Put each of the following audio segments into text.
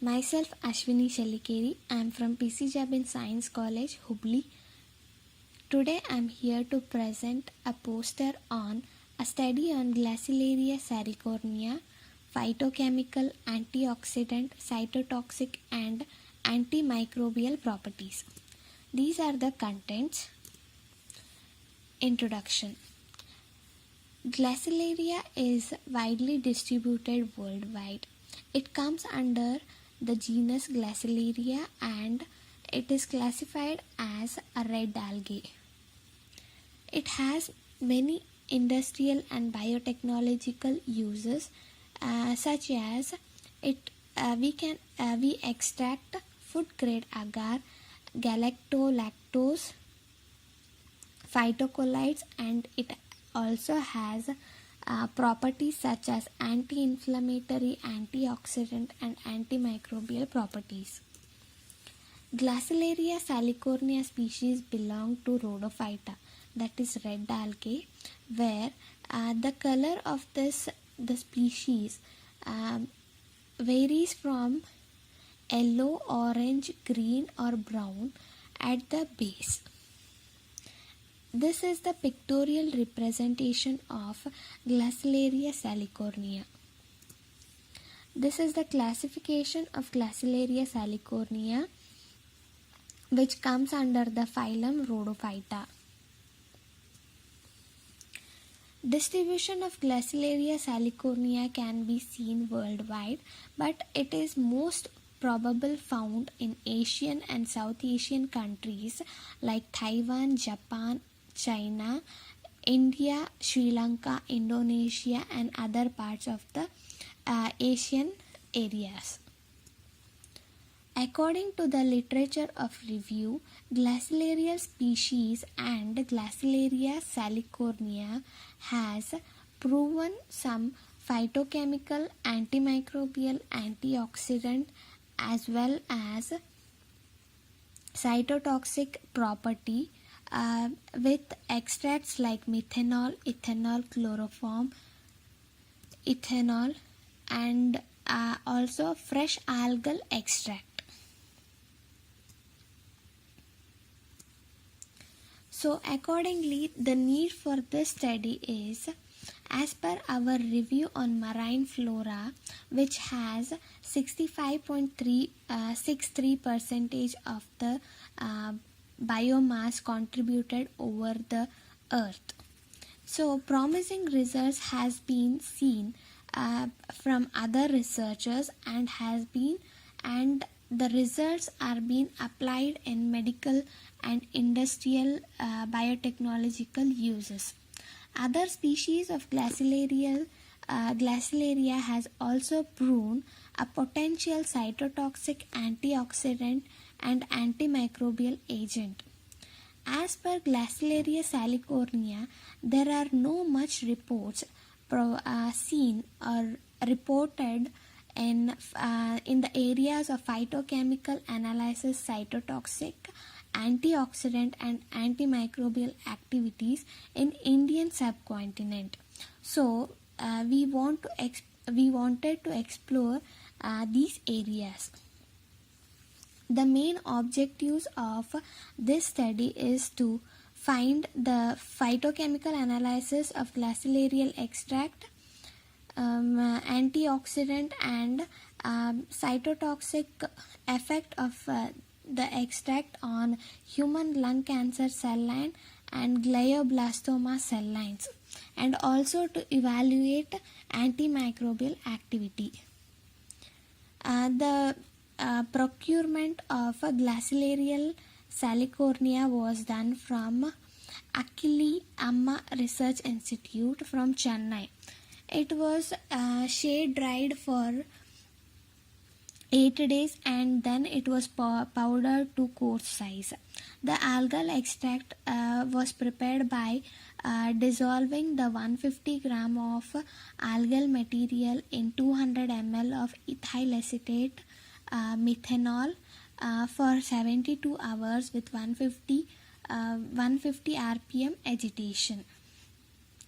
Myself Ashwini Shallikeri. I am from PC Jabin Science College, Hubli. Today I am here to present a poster on a study on Glacilaria salicornia, phytochemical, antioxidant, cytotoxic and antimicrobial properties. These are the contents. Introduction. Glacilaria is widely distributed worldwide. It comes under the genus Glacilaria and it is classified as a red algae. It has many industrial and biotechnological uses, such as we extract food grade agar, galactolactose, phytocolloids, and it also has properties such as anti-inflammatory, antioxidant and antimicrobial properties. Glacilaria salicornia species belong to Rhodophyta, that is red algae, where the color of the species varies from yellow, orange, green or brown at the base. This is the pictorial representation of Glacilaria salicornia. This is the classification of Glacilaria salicornia, which comes under the phylum Rhodophyta. Distribution of Glacilaria salicornia can be seen worldwide, but it is most probably found in Asian and South Asian countries like Taiwan, Japan, China, India, Sri Lanka, Indonesia and other parts of the Asian areas. According to the literature of review, Glacilaria species and Glacilaria salicornia has proven some phytochemical, antimicrobial, antioxidant as well as cytotoxic property with extracts like methanol, ethanol, chloroform, ethanol and also fresh algal extract. So accordingly, the need for this study is, as per our review on marine flora, which has 65.63% of the biomass contributed over the earth. So promising results has been seen from other researchers and the results are being applied in medical and industrial biotechnological uses. Other species of Glacilaria has also proven a potential cytotoxic, antioxidant and antimicrobial agent. As per Glacilaria salicornia, there are no much reports seen or reported in the areas of phytochemical analysis, cytotoxic, antioxidant and antimicrobial activities in Indian subcontinent. So we wanted to explore these areas. The main objectives of this study is to find the phytochemical analysis of Glacilaria extract, antioxidant and cytotoxic effect of the extract on human lung cancer cell line and glioblastoma cell lines, and also to evaluate antimicrobial activity. The procurement of Glacilaria salicornia was done from Achille Amma Research Institute from Chennai. It was shade dried for 8 days and then it was powdered to coarse size. The algal extract was prepared by dissolving the 150 gram of algal material in 200 ml of ethyl acetate methanol for 72 hours with 150 rpm agitation.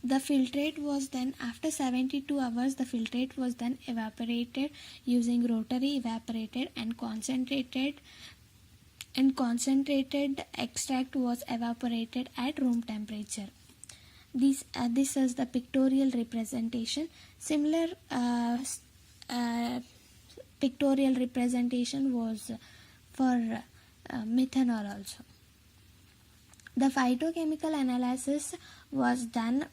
The filtrate was then, after 72 hours, the filtrate was then evaporated using rotary evaporated and concentrated extract was evaporated at room temperature. This is the pictorial representation. Similar pictorial representation was for methanol also. The phytochemical analysis was done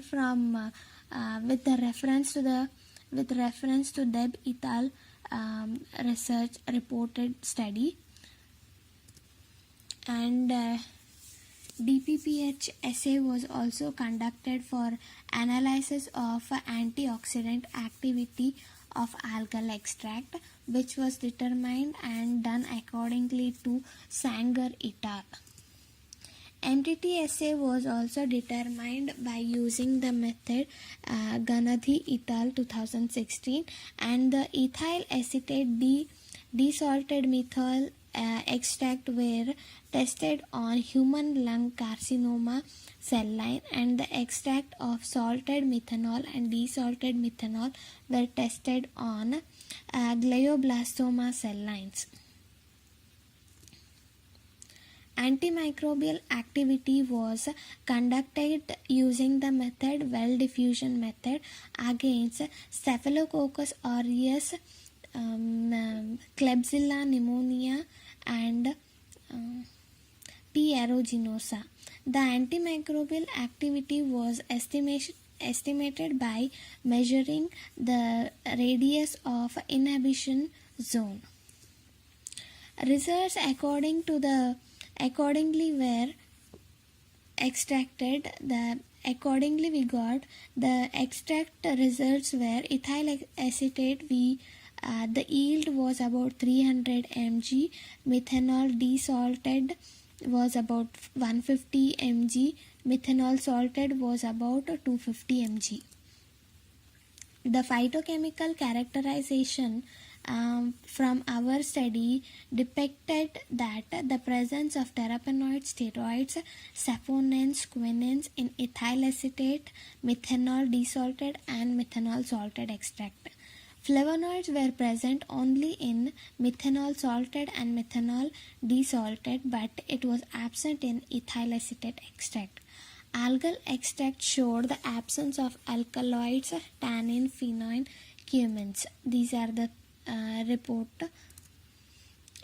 from with reference to Deb et al. Research reported study, and DPPH assay was also conducted for analysis of antioxidant activity of algal extract, which was determined and done accordingly to Sanger et al. MTT assay was also determined by using the method Ganadhi et al. 2016, and the ethyl acetate desalted methyl extract were tested on human lung carcinoma cell line, and the extract of salted methanol and desalted methanol were tested on glioblastoma cell lines. Antimicrobial activity was conducted using the method well diffusion method against Staphylococcus aureus, Klebsiella pneumonia, and P. aeruginosa. The antimicrobial activity was estimated by measuring the radius of inhibition zone. Results accordingly were extracted. Accordingly we got the extract results were ethyl acetate. The yield was about 300 mg. Methanol desalted was about 150 mg. Methanol salted was about 250 mg. The phytochemical characterization from our study depicted that the presence of terpenoids, steroids, saponins, quinines in ethyl acetate, methanol desalted, and methanol salted extract. Flavonoids were present only in methanol salted and methanol desalted, but it was absent in ethyl acetate extract. Algal extract showed the absence of alkaloids, tannin, phenol, cumins. These are the report.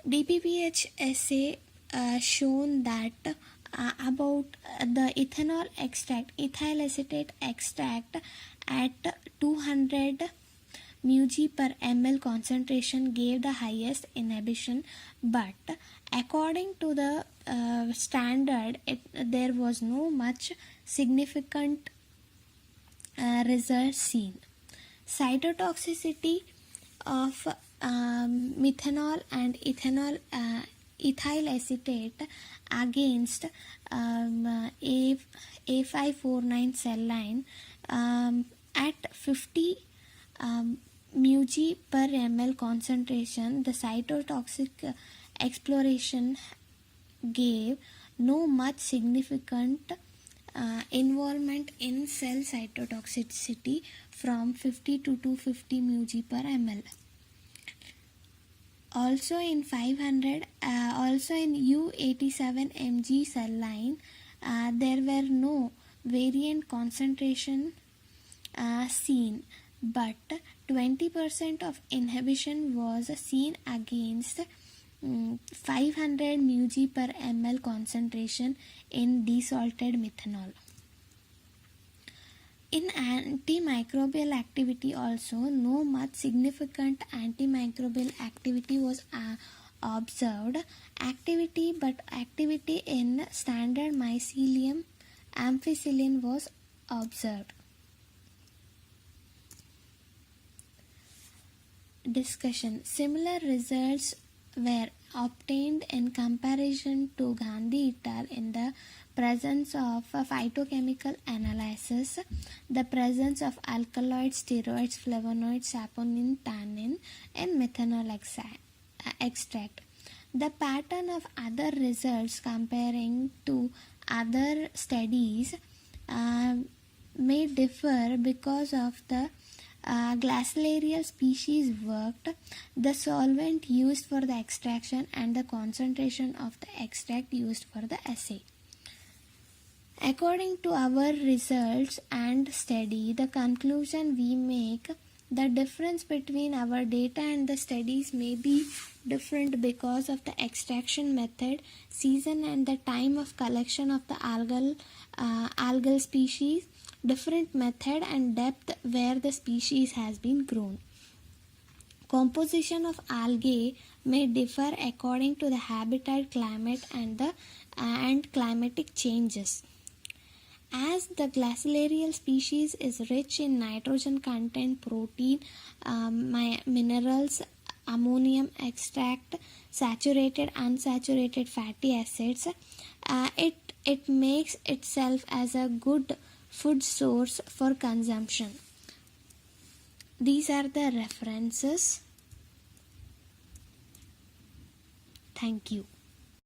DPPH assay shown that about the ethanol extract, ethyl acetate extract at 200 μg per ml concentration gave the highest inhibition, but according to the standard, there was no much significant results seen. Cytotoxicity of methanol and ethyl acetate against A549 cell line at 50 μg per ml concentration. The cytotoxic exploration gave no much significant involvement in cell cytotoxicity from 50 to 250 μg per ml. Also in U87 mg cell line, there were no variant concentration seen, but 20% of inhibition was seen against 500 μg per ml concentration in desalted methanol. In antimicrobial activity also, no much significant antimicrobial activity was observed. Activity in standard mycelium ampicillin was observed. Discussion. Similar results were obtained in comparison to Gandhi et al. In the presence of phytochemical analysis, the presence of alkaloids, steroids, flavonoids, saponin, tannin, and methanol extract. The pattern of other results comparing to other studies may differ because of the glacial species worked, the solvent used for the extraction, and the concentration of the extract used for the assay. According to our results and study, the conclusion we make, the difference between our data and the studies may be different because of the extraction method, season, and the time of collection of the algal species, different method and depth where the species has been grown. Composition of algae may differ according to the habitat, climate, and climatic changes. As the glacial species is rich in nitrogen content, protein, minerals, ammonium extract, saturated, unsaturated fatty acids, it makes itself as a good food source for consumption. These are the references. Thank you.